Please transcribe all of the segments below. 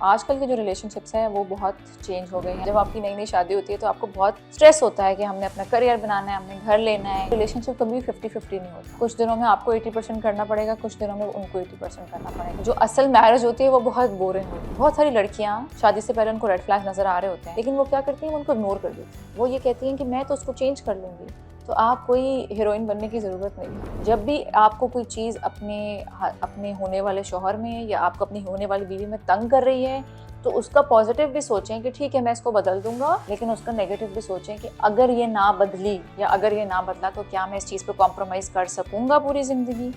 आजकल के जो रिलेशनशिप्स हैं वो बहुत चेंज हो गए हैं। जब आपकी नई नई शादी होती है तो आपको बहुत स्ट्रेस होता है कि हमने अपना करियर बनाना है, हमने घर लेना है। रिलेशनशिप कभी 50-50 नहीं होता। कुछ दिनों में आपको 80% करना पड़ेगा, कुछ दिनों में उनको 80% करना पड़ेगा। जो असल मैरिज होती है वो बहुत बोरिंग होती है। बहुत सारी लड़कियां शादी से पहले उनको रेड फ्लैग नजर आ रहे होते हैं, लेकिन वो क्या करती हैं, उनको इग्नोर कर देती हैं। वो ये कहती हैं कि मैं तो उसको चेंज कर लूंगी। तो आप कोई हीरोइन बनने की ज़रूरत नहीं है। जब भी आपको कोई चीज़ अपने होने वाले शौहर में या आपको अपनी होने वाली बीवी में तंग कर रही है तो उसका पॉजिटिव भी सोचें कि ठीक है मैं इसको बदल दूंगा, लेकिन उसका नेगेटिव भी सोचें कि अगर ये ना बदली या अगर ये ना बदला तो क्या मैं इस चीज़ पे कॉम्प्रोमाइज कर सकूंगा पूरी जिंदगी।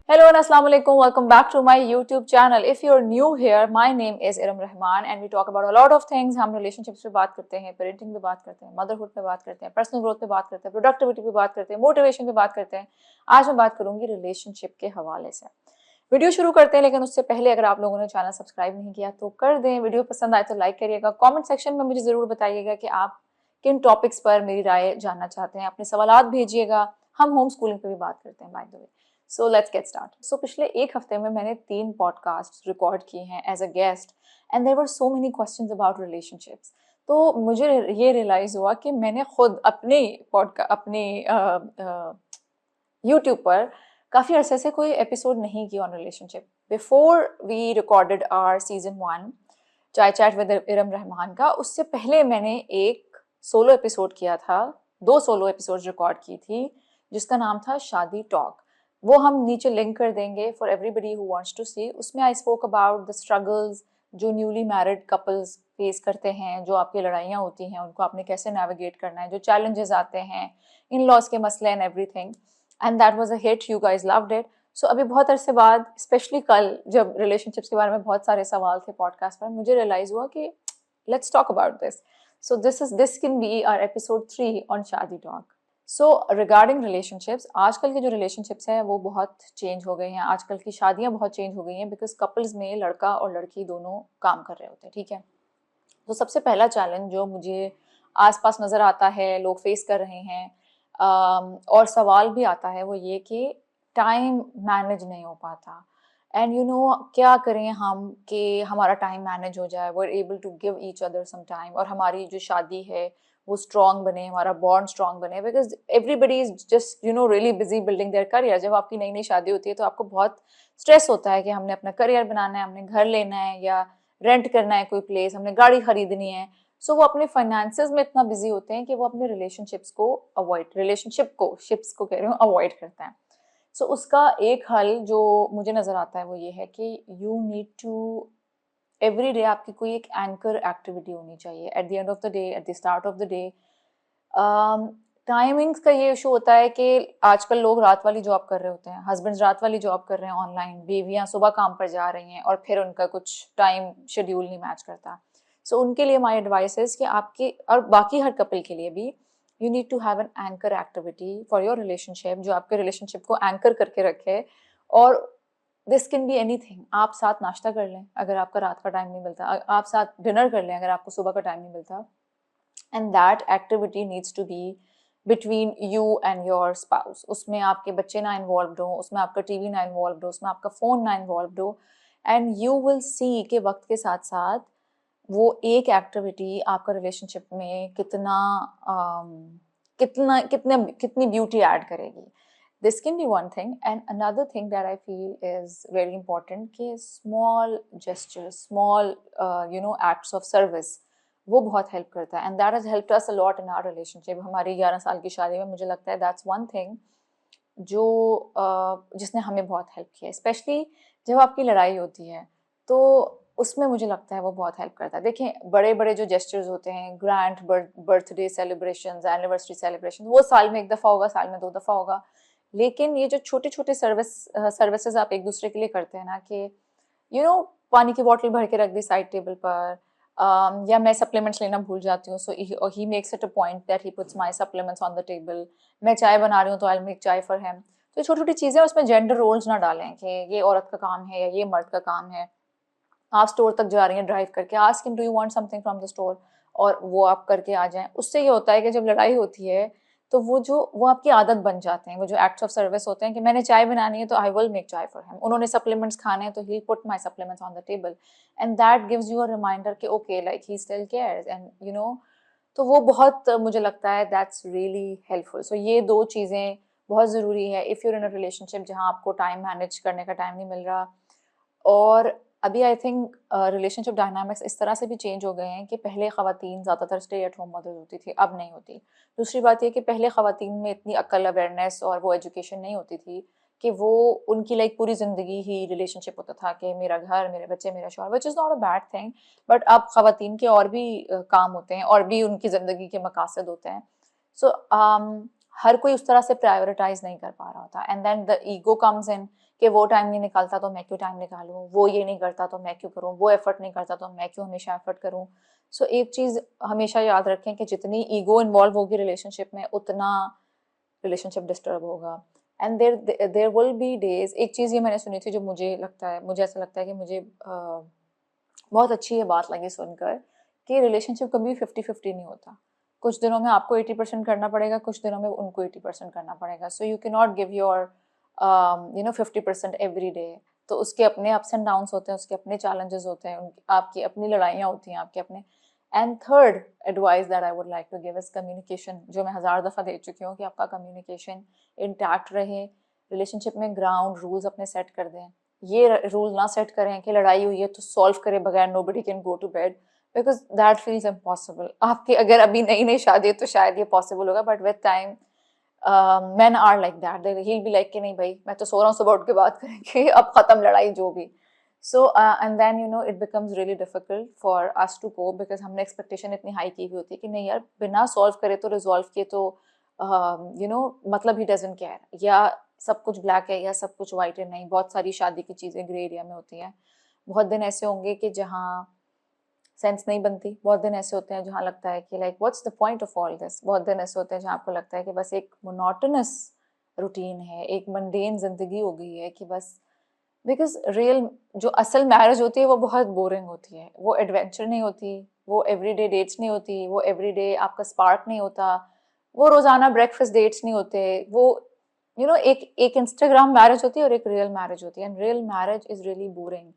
Hello and Assalamu alaikum. Welcome back to my YouTube channel. If you're new here, my name is Iram Rahman and we talk about a lot of things. हम relationships पे बात करते हैं, parenting पे बात करते हैं, motherhood पे बात करते हैं, personal growth पे बात करते हैं, productivity पे बात करते हैं, motivation पे बात करते हैं। आज मैं बात करूंगी relationship के हवाले से। वीडियो शुरू करते हैं, लेकिन उससे पहले अगर आप लोगों ने चैनल सब्सक्राइब नहीं किया तो कर दें। वीडियो पसंद आए तो लाइक करिएगा। कमेंट सेक्शन में मुझे ज़रूर बताइएगा कि आप किन टॉपिक्स पर मेरी राय जानना चाहते हैं। अपने सवालात भेजिएगा। हम होम स्कूलिंग पे भी बात करते हैं by the way. So let's get start. So पिछले एक हफ्ते में मैंने 3 पॉडकास्ट रिकॉर्ड किए हैं as a guest and there were so many questions about relationships. तो मुझे ये रियलाइज़ हुआ कि मैंने खुद अपने यूट्यूब पर काफ़ी अरसे से कोई एपिसोड नहीं किया on relationship. Before we recorded our season 1 chai chat with Iram Rahman का, उससे पहले मैंने एक सोलो एपिसोड किया था, 2 सोलो एपिसोड रिकॉर्ड की थी जिसका नाम था शादी टॉक। वो हम नीचे लिंक कर देंगे for everybody who wants to see. उसमें I spoke about the struggles जो न्यूली मैरिड कपल्स फेस करते हैं, जो आपकी लड़ाइयाँ होती हैं उनको आपने कैसे नेविगेट करना है, जो चैलेंजेस आते हैं, इन लॉज के मसले and everything. And that was a hit, you guys loved it. So अभी बहुत अरसे बाद, स्पेशली कल जब रिलेशनशिप्स के बारे में बहुत सारे सवाल थे पॉडकास्ट पर, मुझे रियलाइज हुआ कि let's talk about this. So this can be our episode 3 on shaadi talk. So regarding relationships, आजकल के जो रिलेशनशिप्स हैं वो बहुत चेंज हो गए हैं। आजकल की शादियां बहुत चेंज हो गई हैं बिकॉज कपल्स में लड़का और लड़की दोनों काम कर रहे होते हैं, ठीक है। तो सबसे पहला चैलेंज जो मुझे आसपास नज़र आता है, लोग फेस कर रहे हैं और सवाल भी आता है, वो ये कि टाइम मैनेज नहीं हो पाता। एंड यू नो क्या करें हम कि हमारा टाइम मैनेज हो जाए, वो able to give each other some time, और हमारी जो शादी है वो स्ट्रॉन्ग बने, हमारा बॉन्ड स्ट्रॉन्ग बने। Because everybody is just really busy building their career. जब आपकी नई नई शादी होती है तो आपको बहुत स्ट्रेस होता है कि हमने अपना करियर बनाना है, हमने घर लेना है या रेंट करना है कोई प्लेस, हमने गाड़ी खरीदनी है। सो वो अपने फाइनेंसेस में इतना बिजी होते हैं कि वो अपने शिप्स को कह रही हूँ, अवॉइड करते हैं। सो उसका एक हल जो मुझे नज़र आता है वो ये है कि you need to every day आपकी कोई एक एंकर एक्टिविटी होनी चाहिए at the end of the day, at the start of the day. Timings का ये इशू होता है कि आजकल लोग रात वाली जॉब कर रहे होते हैं, हस्बैंड्स रात वाली जॉब कर रहे हैं ऑनलाइन, बीवियां सुबह काम पर जा रही हैं और फिर उनका कुछ टाइम शेड्यूल नहीं मैच करता। सो उनके लिए माय एडवाइस है कि आपके और बाकी हर कपल के लिए भी you need to have an anchor activity for your relationship जो आपके रिलेशनशिप को एंकर करके रखे। और दिस कैन बी एनीथिंग। आप साथ नाश्ता कर लें अगर आपका रात का टाइम नहीं मिलता, आप साथ डिनर कर लें अगर आपको सुबह का टाइम नहीं मिलता। And that activity needs to be between you and your spouse. उसमें आपके बच्चे ना इन्वॉल्व हो, उसमें आपका टीवी ना इन्वॉल्व हो, उसमें आपका फ़ोन ना इन्वॉल्व हो। एंड यू विल सी कि वक्त के साथ साथ वो एक एक्टिविटी आपका रिलेशनशिप में कितनी ब्यूटी ऐड करेगी। This can be one thing. And another thing that I feel is very important कि small gesture, small acts of service, वो बहुत हेल्प करता है। And that has helped us a lot in our relationship. हमारी 11 साल की शादी में मुझे लगता है दैट्स वन थिंग जो जिसने हमें बहुत हेल्प किया, स्पेशली जब आपकी लड़ाई होती है तो उसमें मुझे लगता है वो बहुत हेल्प करता है। देखें, बड़े बड़े जो जेस्चर्स होते हैं, grand birthday celebrations, anniversary celebration, वो साल में 1 दफ़ा होगा, साल में 2 दफ़ा होगा। लेकिन ये जो छोटे छोटे सर्विसेज आप एक दूसरे के लिए करते हैं ना, कि पानी की बॉटल भर के रख दी साइड टेबल पर, या मैं सप्लीमेंट्स लेना भूल जाती हूँ, so he makes it a point that he puts my supplements on the table. मैं चाय बना रही हूँ तो I will make chai for him. तो छोटी छोटी चीज़ें, उसमें जेंडर रोल्स ना डालें कि ये औरत का काम है या ये मर्द का काम है। आप स्टोर तक जा रही हैं ड्राइव करके, ask him do you want something from the store, और वो आप करके आ जाएं। उससे ये होता है कि जब लड़ाई होती है तो वो आपकी आदत बन जाते हैं, वो जो एक्ट्स ऑफ सर्विस होते हैं कि मैंने चाय बनानी है तो I will make chai for him, उन्होंने सप्लीमेंट्स खाने हैं तो he put my supplements on the table, and that gives you a reminder कि okay like he still cares, and you know, तो वो बहुत मुझे लगता है दैट्स रियली हेल्पफुल। सो ये दो चीज़ें बहुत ज़रूरी है if you're in a relationship जहाँ आपको टाइम मैनेज करने का टाइम नहीं मिल रहा। और अभी आई थिंक रिलेशनशिप डायनामिक्स इस तरह से भी चेंज हो गए हैं कि पहले ख़वातीन ज़्यादातर स्टे एट होम मदर होती थी, अब नहीं होती। दूसरी बात ये कि पहले ख़वातीन में इतनी अक्ल, अवेयरनेस और वो एजुकेशन नहीं होती थी कि वो उनकी लाइक पूरी ज़िंदगी ही रिलेशनशिप होता था कि मेरा घर, मेरे बच्चे, मेरा शौहर, which is not a bad thing, but अब ख़वातीन के और भी काम होते हैं और भी उनकी ज़िंदगी के मकासद होते हैं। सो हर कोई उस तरह से प्रायोरिटाइज नहीं कर पा रहा होता, and then the ego comes in कि वो टाइम नहीं निकालता तो मैं क्यों टाइम निकालूं, वो ये नहीं करता तो मैं क्यों करूं, वो एफर्ट नहीं करता तो मैं क्यों हमेशा एफर्ट करूं। सो एक चीज़ हमेशा याद रखें कि जितनी ईगो इन्वॉल्व होगी रिलेशनशिप में उतना रिलेशनशिप डिस्टर्ब होगा। And there will be days, एक चीज़ ये मैंने सुनी थी जो मुझे लगता है, मुझे ऐसा लगता है कि मुझे बहुत अच्छी ये बात लगी सुनकर कि रिलेशनशिप कभी 50-50 नहीं होता। कुछ दिनों में आपको 80% करना पड़ेगा, कुछ दिनों में उनको 80% करना पड़ेगा। So you can not give your 50% every day. तो उसके अपने अप्स एंड डाउन्स होते हैं, उसके अपने चैलेंजेस होते हैं, आपकी अपनी लड़ाइयाँ होती हैं, आपके अपने। And third advice that I would like to give is communication, जो मैं 1000 दफ़ा दे चुकी हूँ कि आपका कम्युनिकेशन इंटैक्ट रहे। रिलेशनशिप में ग्राउंड रूल्स अपने सेट कर दें। ये रूल ना सेट करें कि लड़ाई हुई है तो सॉल्व करे बगैर nobody can go to bed, because that feels impossible. आपकी अगर अभी नई नई शादी है तो शायद ये पॉसिबल होगा, but with time men are like that, he'll be like कि नहीं भाई मैं तो सो रहा हूँ, सुबह उठ के बात करेंगे, अब खत्म लड़ाई जो भी। So and then you know it becomes really difficult for us to cope, because हमने एक्सपेक्टेशन इतनी हाई की हुई होती है कि नहीं यार बिना सॉल्व करे तो रिजॉल्व किए तो यू नो मतलब ही डजंट केयर, या सब कुछ ब्लैक है या सब कुछ वाइट है, नहीं, बहुत सारी शादी की चीज़ें ग्रे एरिया में होती हैं। बहुत दिन ऐसे होंगे कि जहाँ सेंस नहीं बनती, बहुत दिन ऐसे होते हैं जहाँ लगता है कि like what's the point of all this, बहुत दिन ऐसे होते हैं जहाँ आपको लगता है कि बस एक मोनोटोनस रूटीन है, एक मंडेन जिंदगी हो गई है कि बस, बिकॉज रियल जो असल मैरिज होती है वो बहुत बोरिंग होती है, वो एडवेंचर नहीं होती, वो एवरीडे डेट्स नहीं होती, वो एवरीडे आपका स्पार्क नहीं होता, वो रोजाना ब्रेकफास्ट डेट्स नहीं होते, वो यू नो एक इंस्टाग्राम मैरिज होती है और एक रियल मैरिज होती है, and real marriage is really boring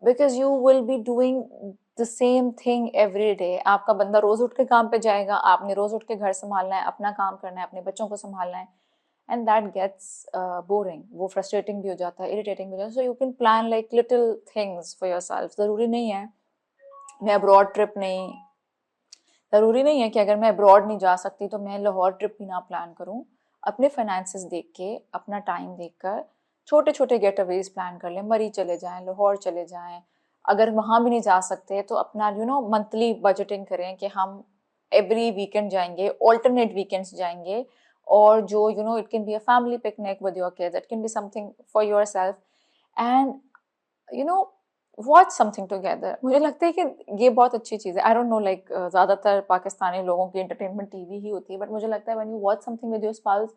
because you will be doing the same thing every day. आपका बंदा रोज उठ के काम पे जाएगा, आपने रोज उठ के घर संभालना है, अपना काम करना है, अपने बच्चों को संभालना है, एंड दैट गेट्स बोरिंग, वो फ्रस्ट्रेटिंग भी हो जाता है, इरिटेटिंग भी हो जाता है। So you can plan like little things for your self. ज़रूरी नहीं है मैं अब्रॉड ट्रिप नहीं, ज़रूरी नहीं है कि अगर मैं अब्रॉड नहीं जा सकती तो मैं लाहौर ट्रिप भी ना प्लान करूँ। अपने फाइनेंसेस देख के, अपना टाइम देख कर छोटे छोटे गेट अवेज प्लान कर लें, मरी चले जाएं, लाहौर चले जाएं। अगर वहाँ भी नहीं जा सकते तो अपना यू नो मंथली बजटिंग करें कि हम एवरी वीकेंड जाएंगे, ऑल्टरनेट वीकेंड्स जाएंगे, और जो you know it can be a family picnic with your kids, it can be something for your self, and you know watch something together. मुझे लगता है कि ये बहुत अच्छी चीज़ है। आई डोंट नो लाइक ज़्यादातर पाकिस्तानी लोगों की एंटरटेनमेंट टीवी ही होती है, बट मुझे लगता है when you watch something with your spouse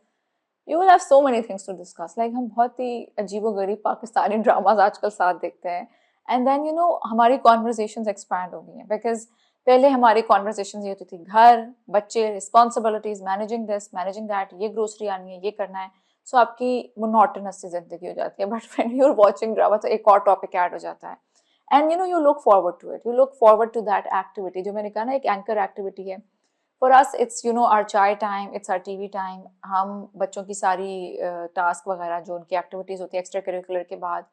you will have so many things to discuss. Like हम बहुत ही अजीबोगरीब पाकिस्तानी ड्रामाज आजकल साथ देखते हैं, एंड देन यू नो हमारी कॉन्वर्जेशंस एक्सपैंड हो गई हैं, बिकॉज पहले हमारी कॉन्वर्जेशन ये होती थी घर, बच्चे, responsibilities, managing this, managing that, ये ग्रोसरी आनी है, ये करना है। सो आपकी मोनोटोनस सी जिंदगी हो जाती है, but when you are watching drama तो एक और टॉपिक ऐड हो जाता है, and you know you look forward to it, you look forward to that activity, जो मैंने कहा ना एक एंकर एक्टिविटी है। For us it's you know our chai time, it's our TV time. हम बच्चों की सारी टास्क वगैरह जो उनकी एक्टिविटीज़ होती है एक्स्ट्रा करिकुलर के बाद,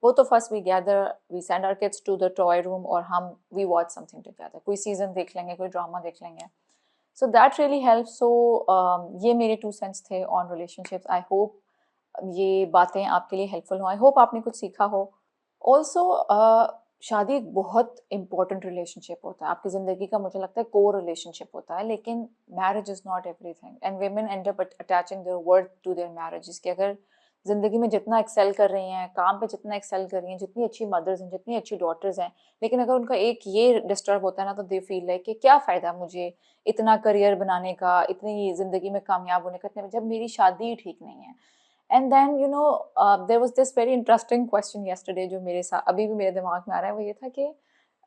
वो तो first we gather, we send our kids to the toy room, और हम वी वॉच समथिंग टुगेदर, कोई सीजन देख लेंगे, कोई ड्रामा देख लेंगे। So that really help. So ये मेरे 2 सेंट्स थे ऑन रिलेशनशिप्स। आई होप ये बातें आपके लिए हेल्पफुल हो, आई होप आपने कुछ सीखा हो। ऑल्सो शादी एक बहुत इंपॉर्टेंट रिलेशनशिप होता है आपकी ज़िंदगी का, मुझे लगता है कोर रिलेशनशिप होता है, लेकिन marriage is not everything, and women end up attaching their worth to their marriages, कि अगर ज़िंदगी में जितना एक्सेल कर रही हैं, काम पे जितना एक्सेल कर रही हैं, जितनी अच्छी मदर्स हैं, जितनी अच्छी डॉटर्स हैं, लेकिन अगर उनका एक ये डिस्टर्ब होता है ना तो दे फील लाइक कि क्या फ़ायदा मुझे इतना करियर बनाने का, इतनी ज़िंदगी में कामयाब होने का, जब मेरी शादी ही ठीक नहीं है। And then you know there was this very interesting question yesterday जो मेरे साथ अभी भी मेरे दिमाग में आ रहा है, वो ये था कि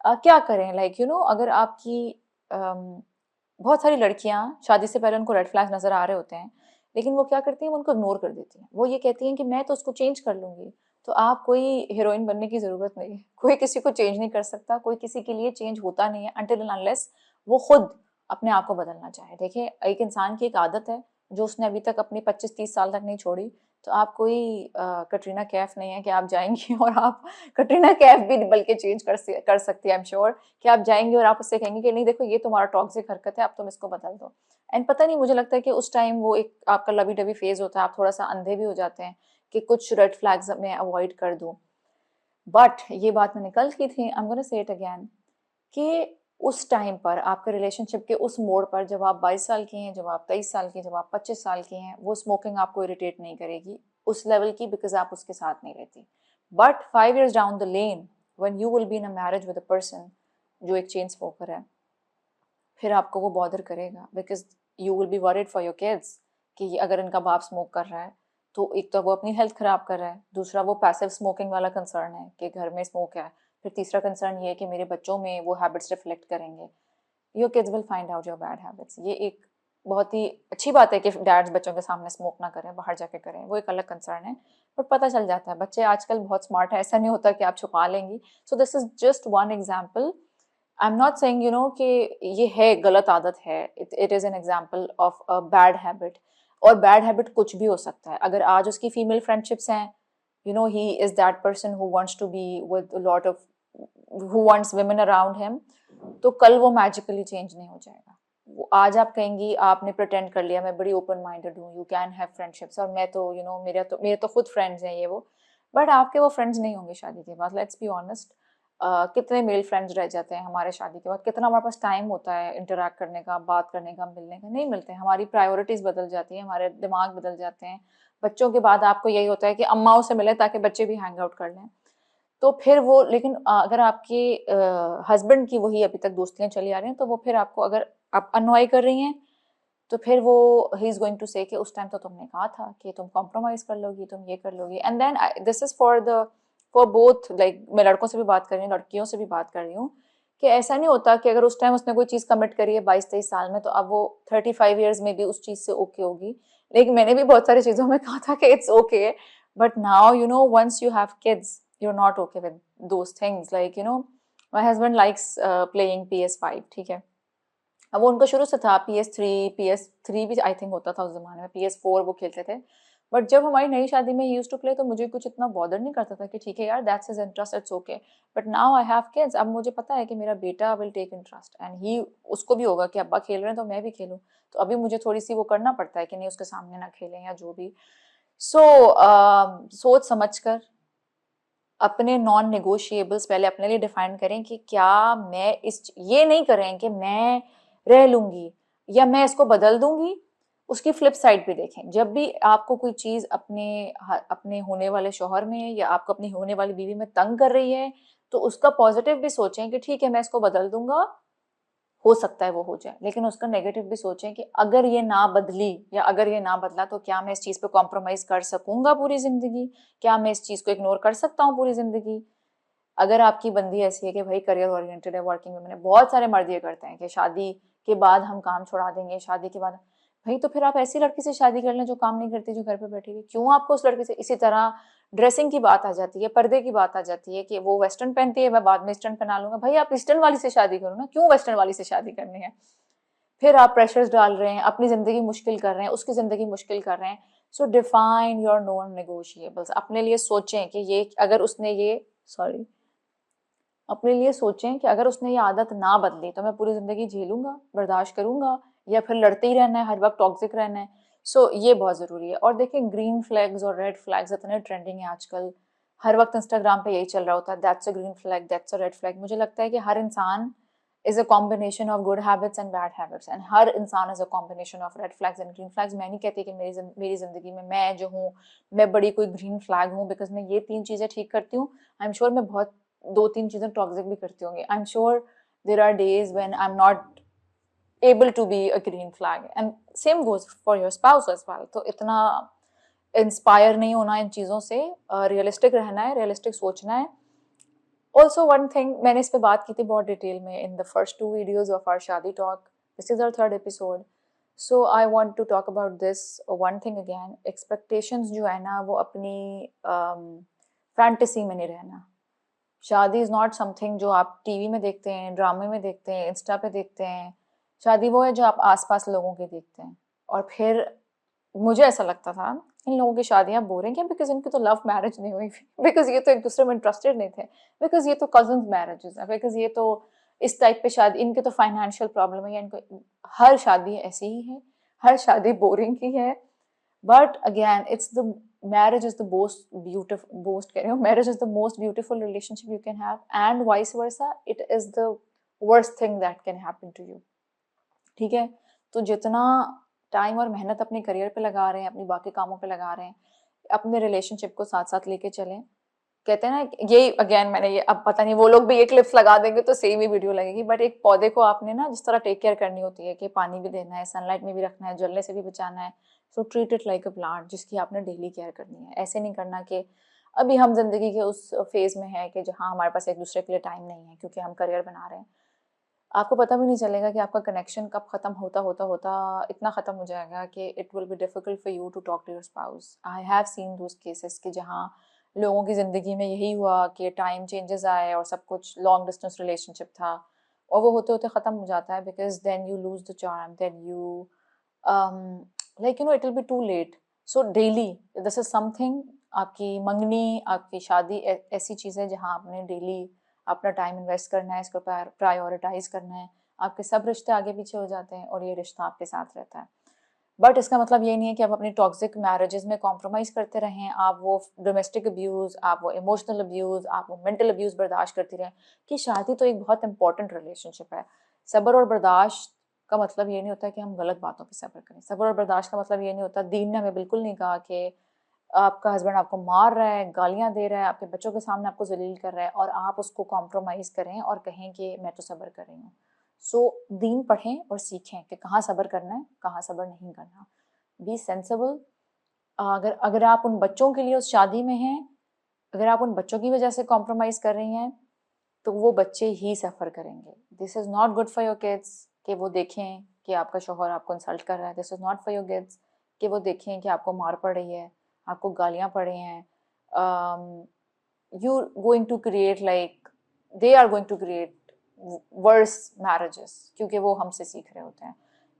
क्या करें, लाइक यू नो अगर आपकी बहुत सारी लड़कियां शादी से पहले उनको रेड फ्लैग्स नजर आ रहे होते हैं, लेकिन वो क्या करती हैं, वो उनको इग्नोर कर देती हैं। वो ये कहती हैं कि मैं तो उसको चेंज कर लूंगी। तो आप कोई हीरोइन बनने की जरूरत नहीं है, कोई किसी को चेंज नहीं कर सकता, कोई किसी के लिए चेंज होता नहीं है अनटिल एंड अनलेस वो खुद अपने आप को बदलना चाहे। देखिए, एक इंसान की एक आदत है जो उसने अभी तक अपनी 25-30 साल तक नहीं छोड़ी। तो आप कोई कटरीना कैफ नहीं है कि आप जाएंगी और आप कटरीना कैफ भी बल्कि चेंज कर सकती है, आई एम श्योर कि आप जाएंगे और आप उससे कहेंगे कि नहीं देखो ये तुम्हारा टॉक्सिक हरकत है, अब तुम इसको बदल दो। एंड पता नहीं, मुझे लगता है कि उस टाइम वो एक आपका लवी डबी फेज होता है, आप थोड़ा सा अंधे भी हो जाते हैं कि कुछ रेड फ्लैग्स मैं अवॉइड कर दूं। बट ये बात मैंने कल की थी, I am gonna say it again, कि उस टाइम पर आपके रिलेशनशिप के उस मोड़ पर, जब आप 22 साल की हैं, जब आप 23 साल की हैं, जब आप 25 साल की हैं, वो स्मोकिंग आपको इरिटेट नहीं करेगी उस लेवल की, बिकॉज आप उसके साथ नहीं रहती। But 5 years down the lane, when you will be in a marriage with a person जो एक चेन स्मोकर है, फिर आपको वो बॉदर करेगा, because you will be worried for your kids कि अगर इनका बाप स्मोक कर रहा है तो एक तो वो अपनी हेल्थ खराब कर रहा है, दूसरा वो पैसिव स्मोकिंग वाला कंसर्न है कि घर में स्मोक है, फिर तीसरा कंसर्न ये है कि मेरे बच्चों में वो हैबिट्स रिफ्लेक्ट करेंगे। Your kids will find out your bad habits. ये एक बहुत ही अच्छी बात है कि डैड्स बच्चों के सामने स्मोक ना करें, बाहर जाके करें, वो एक अलग कंसर्न है। बट पता चल जाता है, बच्चे आजकल बहुत स्मार्ट है, ऐसा नहीं होता कि आप छुपा लेंगी। So this is just one example. I am not saying you know कि ये है गलत आदत है, it is an example of a bad habit. और बैड हैबिट कुछ भी हो सकता है। अगर आज उसकी फीमेल फ्रेंडशिप्स हैं, you know he is that person who wants to be with a lot of, who wants women around him, तो कल वो मैजिकली चेंज नहीं हो जाएगा। वो आज आप कहेंगी आपने प्रिटेंड कर लिया मैं बड़ी ओपन माइंडेड हूँ, यू कैन हैव फ्रेंडशिप्स, और मैं तो यू नो मेरे तो खुद फ्रेंड्स हैं ये वो, बट आपके वो फ्रेंड्स नहीं होंगे शादी के बाद। Let's be honest. कितने मेल फ्रेंड्स रह जाते हैं हमारे शादी के बाद, कितना हमारे पास टाइम होता है इंटरेक्ट करने का, बात करने का, मिलने का, नहीं मिलते हैं। हमारी प्रायोरिटीज बदल जाती है, हमारे दिमाग बदल जाते हैं। बच्चों के बाद आपको यही होता है कि अम्माओं से मिले ताकि बच्चे भी हैंग आउट कर लें। तो फिर वो, लेकिन अगर आपके हस्बैंड की वही अभी तक दोस्तियां चली आ रही हैं, तो वो फिर आपको, अगर आप अनॉय कर रही हैं, तो फिर वो ही इज गोइंग टू से कि उस टाइम तो तुमने कहा था कि तुम कॉम्प्रोमाइज कर लोगी, तुम ये कर लोगी। And then this is for both, like मैं लड़कों से भी बात कर रही हूँ, लड़कियों से भी बात कर रही हूँ, कि ऐसा नहीं होता कि अगर उस टाइम उसने कोई चीज़ कमिट करी है 22-23 साल में, तो अब वो 35 ईयर्स में भी उस चीज़ से ओके होगी। लेकिन मैंने भी बहुत सारी चीज़ों में कहा था कि it's okay, but now you know once you have kids you are not okay with those things. Like you know my husband likes playing PS5, ठीक है। अब वो उनका शुरू से था, PS3 भी आई थिंक होता था उस जमाने में, PS4 वो खेलते थे। बट जब हमारी नई शादी में ही यूज्ड टू प्ले, तो मुझे कुछ इतना बॉदर नहीं करता था कि ठीक है यार, that's his interest, it's okay. But now I have kids, अब मुझे पता है कि मेरा बेटा will take interest and he, उसको भी होगा कि अब्बा खेल रहे हैं तो मैं भी खेलूं। तो अभी मुझे थोड़ी सी वो करना पड़ता है कि नहीं उसके सामने ना खेलें या जो भी। सो सोच समझ कर अपने नॉन नेगोशिएबल्स पहले अपने लिए डिफाइन करें कि क्या मैं ये नहीं करें कि मैं रह लूंगी या मैं इसको बदल दूंगी। उसकी फ्लिप साइड भी देखें। जब भी आपको कोई चीज अपने होने वाले शौहर में या आपको अपनी होने वाली बीवी में तंग कर रही है, तो उसका पॉजिटिव भी सोचें कि ठीक है मैं इसको बदल दूंगा, हो सकता है वो हो जाए। लेकिन उसका नेगेटिव भी सोचें कि अगर ये ना बदली या अगर ये ना बदला, तो क्या मैं इस चीज पे कॉम्प्रोमाइज कर सकूंगा पूरी जिंदगी, क्या मैं इस चीज को इग्नोर कर सकता हूँ पूरी जिंदगी। अगर आपकी बंदी ऐसी है कि भाई करियर ओरिएंटेड है, वर्किंग वुमेन है, बहुत सारे मर्द ये करते हैं कि शादी के बाद हम काम छोड़ा देंगे, शादी के बाद। भाई तो फिर आप ऐसी लड़की से शादी कर लें जो काम नहीं करती, जो घर पे बैठी हुई। क्यों आपको उस लड़की से, इसी तरह ड्रेसिंग की बात आ जाती है, पर्दे की बात आ जाती है कि वो वेस्टर्न पहनती है, मैं बाद में ईस्टर्न पहना लूंगा। भाई आप ईस्टर्न वाली से शादी करो ना, क्यों वेस्टर्न वाली से शादी करनी है। फिर आप प्रेशर्स डाल रहे हैं, अपनी जिंदगी मुश्किल कर रहे हैं, उसकी जिंदगी मुश्किल कर रहे हैं। सो डिफाइन योर नॉन नेगोशिएबल्स। अपने लिए सोचें कि ये अगर उसने ये सॉरी अपने लिए सोचें कि अगर उसने ये आदत ना बदली तो मैं पूरी जिंदगी झेलूंगा, बर्दाश्त करूंगा, या फिर लड़ते ही रहना है, हर वक्त टॉक्सिक रहना है। सो ये बहुत जरूरी है। और देखिए, ग्रीन फ्लैग्स और रेड फ्लैग्स इतने ट्रेंडिंग है आजकल, हर वक्त इंस्टाग्राम पे यही चल रहा होता है, that's a green flag, that's a red flag. मुझे लगता है कि हर इंसान is a combination of good habits and bad habits, and हर इंसान is a combination of red flags and green flags। मैं नहीं कहती कि मेरी जिंदगी में मैं जो हूँ, मैं बड़ी कोई ग्रीन फ्लैग हूँ बिकॉज मैं ये 3 चीजें ठीक करती हूँ। आई एम श्योर मैं बहुत 2-3 चीजें टॉक्सिक भी करती होंगी। I am sure there are days when I am not able to be a green flag, and same goes for your spouse as well। तो इतना इंस्पायर नहीं होना इन चीज़ों से, रियलिस्टिक रहना है, रियलिस्टिक सोचना है। ऑल्सो वन थिंग, मैंने इस पे बात की थी बहुत डिटेल में in the first 2 videos of our shaadi talk, this is our 3rd episode, so I want to talk about this one thing again, expectations जो है ना वो अपनी फैंटेसी में नहीं रहना। शादी इज़ नॉट समथिंग जो आप टीवी में देखते हैं, ड्रामे में देखते हैं, इंस्टा पे देखते हैं। शादी वो है जो आप आस-पास लोगों की देखते हैं। और फिर मुझे ऐसा लगता था इन लोगों की शादियाँ बोरिंग हैं बिकॉज़ इनकी तो लव मैरिज नहीं हुई थी, बिकॉज़ ये तो एक-दूसरे में इंटरेस्टेड नहीं थे, बिकॉज़ ये तो कज़िन्स मैरिजेज़ हैं, बिकॉज़ ये तो इस टाइप पे शादी, इनके तो फाइनेंशियल प्रॉब्लम है या इनको, हर शादी ऐसी ही है, हर शादी बोरिंग ही है। But again, marriage is the most कह रही हूँ, marriage is the most beautiful relationship you can have, and vice versa, it is the worst thing that can happen to you. ठीक है, तो जितना टाइम और मेहनत अपने करियर पे लगा रहे हैं, अपनी बाकी कामों पे लगा रहे हैं, अपने रिलेशनशिप को साथ साथ लेके चलें। कहते हैं ना, ये अगेन मैंने ये, अब पता नहीं वो लोग भी ये क्लिप्स लगा देंगे तो सेम ही वीडियो लगेगी, बट एक पौधे को आपने ना जिस तरह टेक केयर करनी होती है कि पानी भी देना है, सनलाइट में भी रखना है, जलने से भी बचाना है, so treat it like a plant जिसकी आपने डेली केयर करनी है। ऐसे नहीं करना कि अभी हम जिंदगी के उस फेज में है कि जहाँ हमारे पास एक दूसरे के लिए टाइम नहीं है क्योंकि हम करियर बना रहे हैं, आपको पता भी नहीं चलेगा कि आपका कनेक्शन कब खत्म होता होता होता इतना खत्म हो जाएगा कि it will be difficult for you to talk to your spouse. I have seen those cases कि जहाँ लोगों की ज़िंदगी में यही हुआ कि टाइम चेंजेस आए और सब कुछ लॉन्ग डिस्टेंस रिलेशनशिप था और वो होते होते ख़त्म हो जाता है because then you lose the charm, then you like you know it will be too late. So daily this is something, आपकी मंगनी, आपकी शादी ऐसी चीज़ है जहाँ आपने डेली अपना टाइम इन्वेस्ट करना है, इसको प्रायोरिटाइज करना है। आपके सब रिश्ते आगे पीछे हो जाते हैं और ये रिश्ता आपके साथ रहता है। बट इसका मतलब ये नहीं है कि आप अपनी टॉक्सिक मैरिजेस में कॉम्प्रोमाइज़ करते रहें, आप वो डोमेस्टिक अब्यूज़, आप वो इमोशनल अब्यूज़, आप वो मेंटल अब्यूज़ बर्दाश्त करती रहें। कि शादी तो एक बहुत इंपॉर्टेंट रिलेशनशिप है। सब्र और बर्दाश्त का मतलब ये नहीं होता कि हम गलत बातों पे सब्र करें। सब्र और बर्दाश्त का मतलब ये नहीं होता, दीन ने हमें बिल्कुल नहीं कहा कि आपका हस्बैंड आपको मार रहा है, गालियाँ दे रहा है, आपके बच्चों के सामने आपको ज़लील कर रहा है और आप उसको कॉम्प्रोमाइज़ करें और कहें कि मैं तो सब्र कर रही हूँ। सो दीन पढ़ें और सीखें कि कहाँ सब्र करना है, कहाँ सब्र नहीं करना। B sensible. अगर अगर आप उन बच्चों के लिए उस शादी में हैं, अगर आप उन बच्चों की वजह से कॉम्प्रोमाइज़ कर रही हैं, तो वो बच्चे ही सफ़र करेंगे। This is not good for your kids कि वो देखें कि आपका शौहर आपको इंसल्ट कर रहा है। This is not for your kids कि वो देखें कि आपको मार पड़ रही है, आपको गालियाँ पड़ रही हैं। you're going to create like they are going to create worse marriages क्योंकि वो हमसे सीख रहे होते हैं।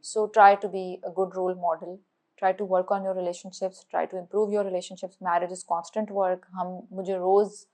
So try to be a good role model, try to work on your relationships, try to improve your relationships. Marriage is constant work. मुझे रोज़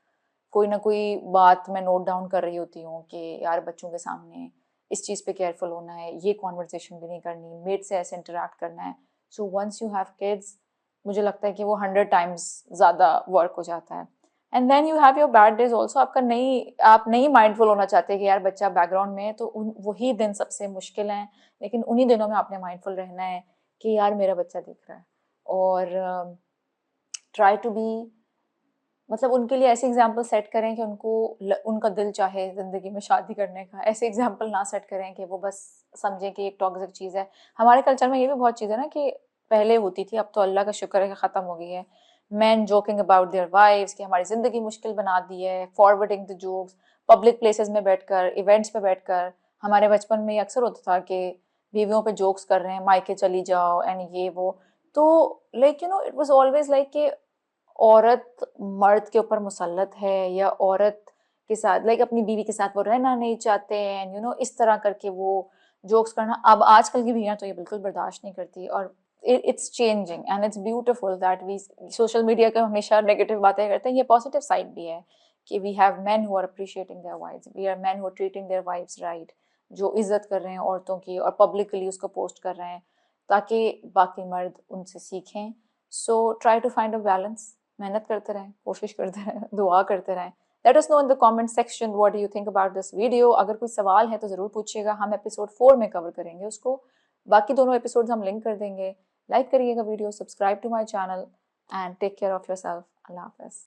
कोई ना कोई बात मैं नोट डाउन कर रही होती हूँ कि यार बच्चों के सामने इस चीज़ पे केयरफुल होना है, ये कॉन्वर्सेशन भी नहीं करनी, मेड से ऐसे इंटरेक्ट करना है। So once you have kids, मुझे लगता है कि वो 100 टाइम्स ज़्यादा वर्क हो जाता है। And then you have your bad days also. आप नहीं माइंडफुल होना चाहते कि यार बच्चा बैकग्राउंड में है तो वही दिन सबसे मुश्किल हैं, लेकिन उन्हीं दिनों में आपने माइंडफुल रहना है कि यार मेरा बच्चा दिख रहा है। और ट्राई टू बी, मतलब उनके लिए ऐसे एग्जाम्पल सेट करें कि उनका दिल चाहे ज़िंदगी में शादी करने का। ऐसे एग्जाम्पल ना सेट करें कि वो बस समझें कि एक टॉक्सिक चीज़ है। हमारे कल्चर में ये भी बहुत चीज़ है ना कि पहले होती थी, अब तो अल्लाह का शुक्र है कि ख़त्म हो गई है। Men joking about their wives कि हमारी ज़िंदगी मुश्किल बना दी है, forwarding the jokes public places में बैठकर, इवेंट्स पे बैठकर। हमारे बचपन में ये अक्सर होता था कि बीवियों पे जोक्स कर रहे हैं, मायके चली जाओ एंड ये वो। तो like you know it was always like कि औरत मर्द के ऊपर मुसल्लत है या औरत के साथ लाइक अपनी बीवी के साथ वो रहना नहीं चाहते हैं, यू नो इस तरह करके वो जोक्स करना। अब आजकल की बीवियां तो ये बिल्कुल बर्दाश्त नहीं करती और it's changing and it's beautiful that we social media का हमेशा नेगेटिव बातें करते हैं, ये पॉजिटिव साइड भी है कि we have men who are appreciating their wives, we are men who are treating their wives right, जो इज्जत कर रहे हैं औरतों की और पब्लिकली उसको पोस्ट कर रहे हैं ताकि बाकी मर्द उनसे सीखें। So try to find a balance. मेहनत करते रहें, कोशिश करते रहें, दुआ करते रहें। Let us know in the comment section what do you think about this video. अगर कोई सवाल है तो ज़रूर पूछिएगा, हम एपिसोड 4 में कवर करेंगे उसको। बाकी दोनों एपिसोड्स हम लिंक कर देंगे। लाइक करिएगा video, subscribe to my channel and take care of your self. अल्लाह हाफ़िज़।